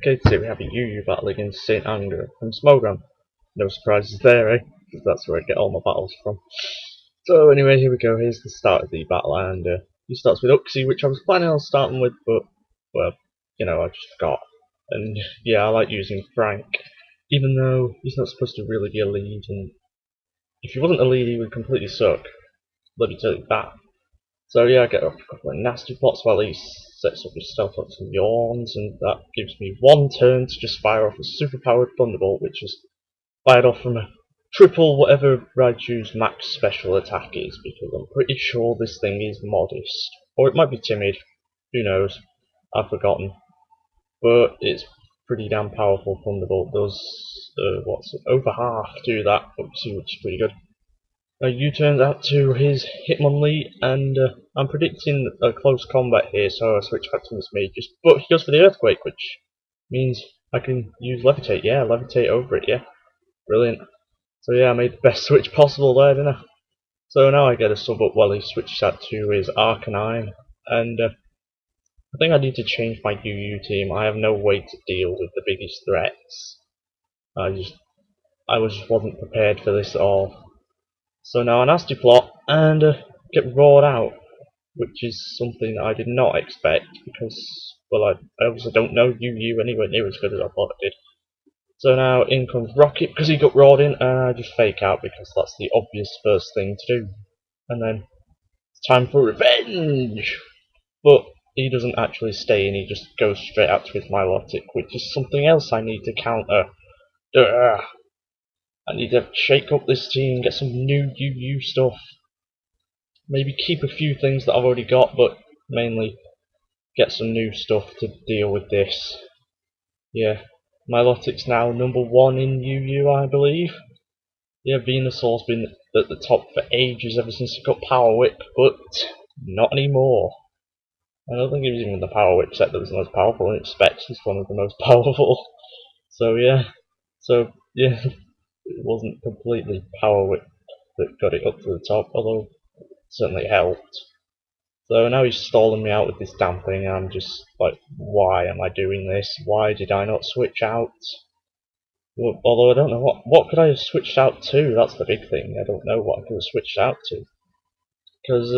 Okay, today we have a UU battle against Saint Anger from Smogram. No surprises there, eh? Because that's where I get all my battles from. So anyway, here we go. Here's the start of the battle, and he starts with Uxie, which I was planning on starting with, but, well, you know, I just forgot. And yeah, I like using Frank, even though he's not supposed to really be a lead, and if he wasn't a lead, he would completely suck. Let me tell you that. So yeah, I get off a couple of nasty pots while he sets up his stealth up some yawns, and that gives me one turn to just fire off a super-powered Thunderbolt, which is fired off from a triple whatever Raichu's max special attack is, because I'm pretty sure this thing is modest. Or it might be timid, who knows, I've forgotten. But it's pretty damn powerful. Thunderbolt does, over half do that, which is pretty good. U-turns out to his Hitmonlee, and I'm predicting a close combat here, so I switch back to Miss Mages. But he goes for the Earthquake, which means I can use Levitate. Yeah, Levitate over it, yeah. Brilliant. So yeah, I made the best switch possible there, didn't I? So now I get a sub up while he switches out to his Arcanine, and I think I need to change my UU team. I have no way to deal with the biggest threats. I wasn't prepared for this at all. So now a nasty plot, and get roared out, which is something that I did not expect, because, well, I obviously don't know UU anywhere near as good as I thought I did. So now in comes Rocket, because he got roared in, and I just fake out, because that's the obvious first thing to do. And then, it's time for revenge! But he doesn't actually stay in, he just goes straight out to his Milotic, which is something else I need to counter. I need to shake up this team, get some new UU stuff. Maybe keep a few things that I've already got, but mainly get some new stuff to deal with this. Yeah, Milotic's now #1 in UU, I believe. Yeah, Venusaur's been at the top for ages, ever since he got Power Whip, but not anymore. I don't think it was even the Power Whip set that was the most powerful, and Specs is one of the most powerful. So yeah, it wasn't completely Power Whip that got it up to the top, although it certainly helped. So now he's stalling me out with this damn thing, and I'm just like, why am I doing this? Why did I not switch out? Well, although I don't know what could I have switched out to, that's the big thing. I don't know what I could have switched out to. Because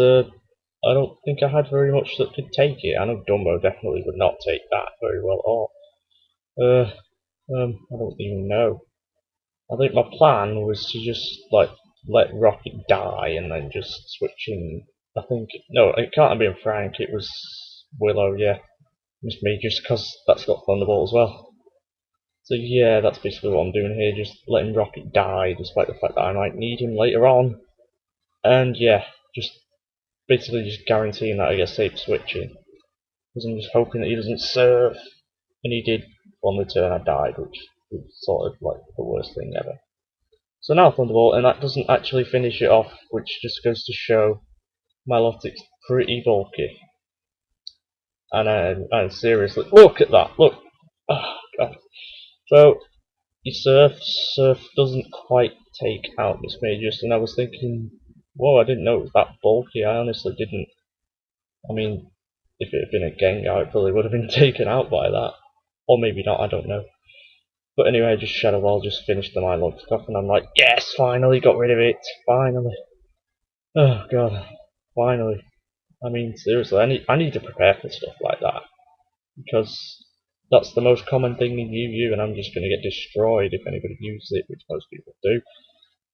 I don't think I had very much that could take it. I know Dumbo definitely would not take that very well at all. I don't even know. I think my plan was to just like let Rocket die and then just switch in. I think no, it can't have been Frank. It was Willow. Yeah, just me, just because that's got Thunderbolt as well. So yeah, that's basically what I'm doing here. Just letting Rocket die, despite the fact that I might need him later on. And yeah, just basically just guaranteeing that I get safe switching. Because I'm just hoping that he doesn't serve. And he did on the turn I died, which was sort of like the worst thing ever. So now Thunderbolt, and that doesn't actually finish it off, which just goes to show Milotic's pretty bulky. And seriously, look at that, look! Oh god. So, he Surf doesn't quite take out Miss Magus, and I was thinking, whoa, I didn't know it was that bulky, I honestly didn't. I mean, if it had been a Gengar, it probably would have been taken out by that. Or maybe not, I don't know. But anyway, I just Shadow Ball, just finished the Milotic off, and I'm like, yes, finally got rid of it, finally. Oh god, finally. I mean, seriously, I need to prepare for stuff like that, because that's the most common thing in UU, and I'm just going to get destroyed if anybody uses it, which most people do.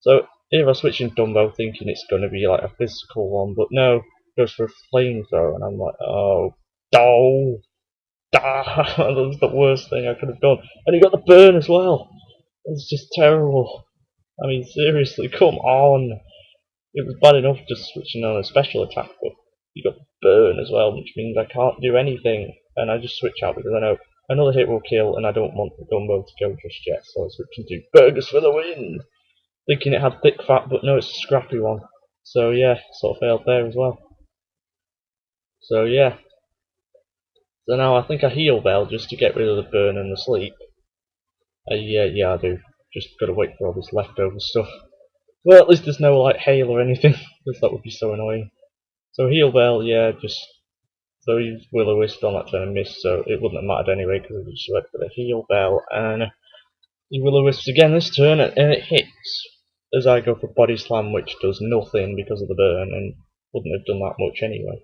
So here I switch in Dumbo, thinking it's going to be like a physical one, but no, it goes for a flamethrower, and I'm like, oh, that was the worst thing I could have done. And he got the burn as well. It's just terrible. I mean, seriously, come on. It was bad enough just switching on a special attack, but you got the burn as well, which means I can't do anything. And I just switch out because I know another hit will kill, and I don't want the Dumbo to go just yet, so I switch into Burgers for the win! Thinking it had thick fat, but no, it's a scrappy one. So yeah, sort of failed there as well. So yeah. So now I think I heal Bell just to get rid of the burn and the sleep. Yeah, I do. Just gotta wait for all this leftover stuff. Well, at least there's no like hail or anything, because that would be so annoying. So heal Bell, yeah, just So he Will-O-Wisp on that turn and missed, so it wouldn't have mattered anyway because I just went for the heal bell, and he Will-O-Wisps again this turn, and it hits as I go for Body Slam, which does nothing because of the burn, and wouldn't have done that much anyway.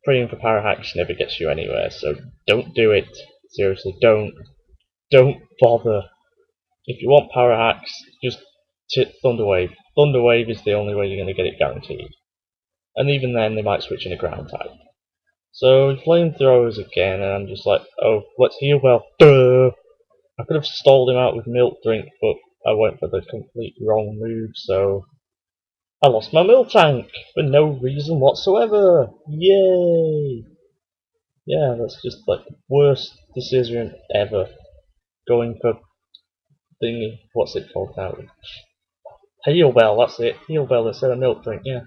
Praying for Power Hacks never gets you anywhere, so don't do it. Seriously, don't bother. If you want Power Hacks, just Thunder Wave. Thunder Wave is the only way you're going to get it guaranteed. And even then, they might switch in a ground type. So Flamethrowers again, and I'm just like, oh, let's heal well. Duh! I could have stalled him out with Milk Drink, but I went for the complete wrong move, so I lost my Miltank for no reason whatsoever. Yay! Yeah, that's just like the worst decision ever. Going for thingy, what's it called now? Heal Bell, that's it. Heal Bell instead of Milk Drink, yeah.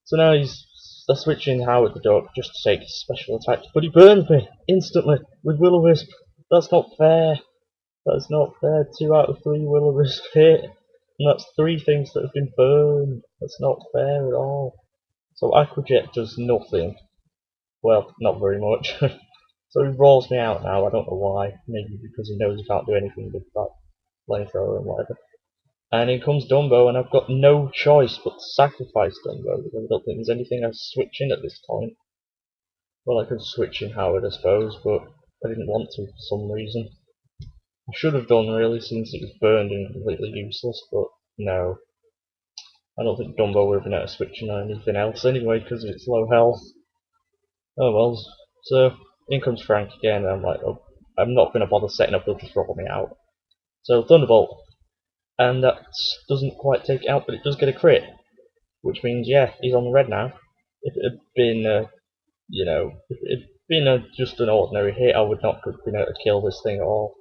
So now they're switching Howard the Duck just to take his special attacks, but he burns me instantly with Will-O-Wisp. That's not fair. That's not fair. 2 out of 3 Will-O-Wisp hit, and that's 3 things that have been burned. That's not fair at all. So Aqua Jet does nothing. Well, not very much. So he rolls me out now. I don't know why. Maybe because he knows he can't do anything with that flamethrower and whatever. And in comes Dumbo, and I've got no choice but to sacrifice Dumbo because I don't think there's anything I switch in at this point. Well, I could switch in Howard, I suppose, but I didn't want to for some reason. I should have done really, since it was burned and completely useless, but no. I don't think Dumbo would have been able to switch in on anything else anyway because of its low health. Oh well. So in comes Frank again, and I'm like, oh, I'm not going to bother setting up, he'll just roll me out. So Thunderbolt. And that doesn't quite take it out, but it does get a crit, which means, yeah, he's on the red now. If it had been, if it had been just an ordinary hit, I would not have been able to kill this thing at all.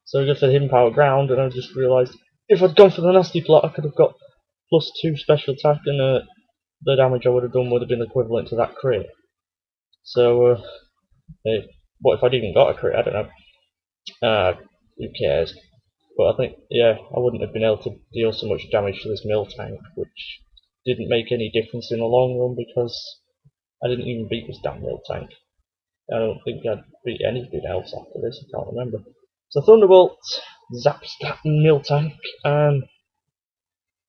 So I go for the Hidden Power Ground, and I just realised, if I'd gone for the Nasty Plot, I could have got +2 special attack, and the damage I would have done would have been equivalent to that crit. So, what if I'd even got a crit? I don't know. Who cares? But I think, yeah, I wouldn't have been able to deal so much damage to this Miltank, which didn't make any difference in the long run because I didn't even beat this damn Miltank. I don't think I'd beat anything else after this, I can't remember. So Thunderbolt zaps that Miltank, and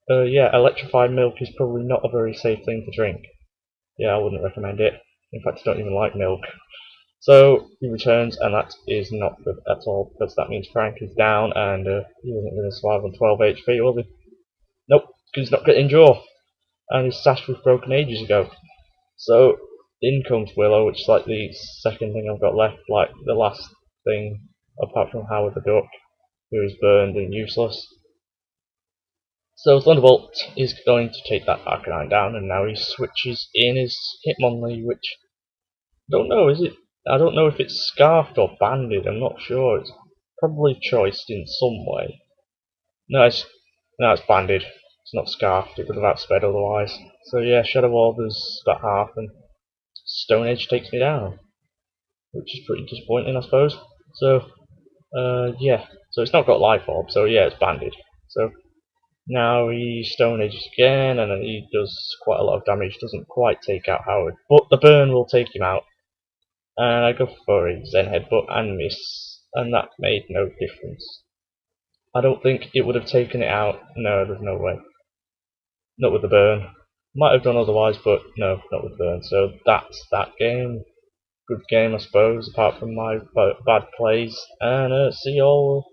yeah, electrified milk is probably not a very safe thing to drink. Yeah, I wouldn't recommend it. In fact, I don't even like milk. So he returns, and that is not good at all, because that means Frank is down, and he wasn't going to survive on 12 HP, was he? Nope, because he's not getting Endure, and his sash was broken ages ago. So in comes Willow, which is like the second thing I've got left, like the last thing, apart from Howard the Duck, who is burned and useless. So Thunderbolt is going to take that Arcanine down, and now he switches in his Hitmonlee, which, I don't know, is it? I don't know if it's scarfed or banded, I'm not sure. It's probably choiced in some way. No, it's banded. It's not scarfed, it would have outsped otherwise. So yeah, Shadow Wall does about half, and Stone Edge takes me down. Which is pretty disappointing, I suppose. So, yeah. So it's not got Life Orb, so yeah, it's banded. So now he Stone Edges again, and then he does quite a lot of damage, doesn't quite take out Howard. But the burn will take him out. And I go for a Zen Headbutt and miss, and that made no difference. I don't think it would have taken it out. No, there's no way. Not with the burn. Might have done otherwise, but no, not with the burn. So that's that game. Good game, I suppose, apart from my bad plays. And see you all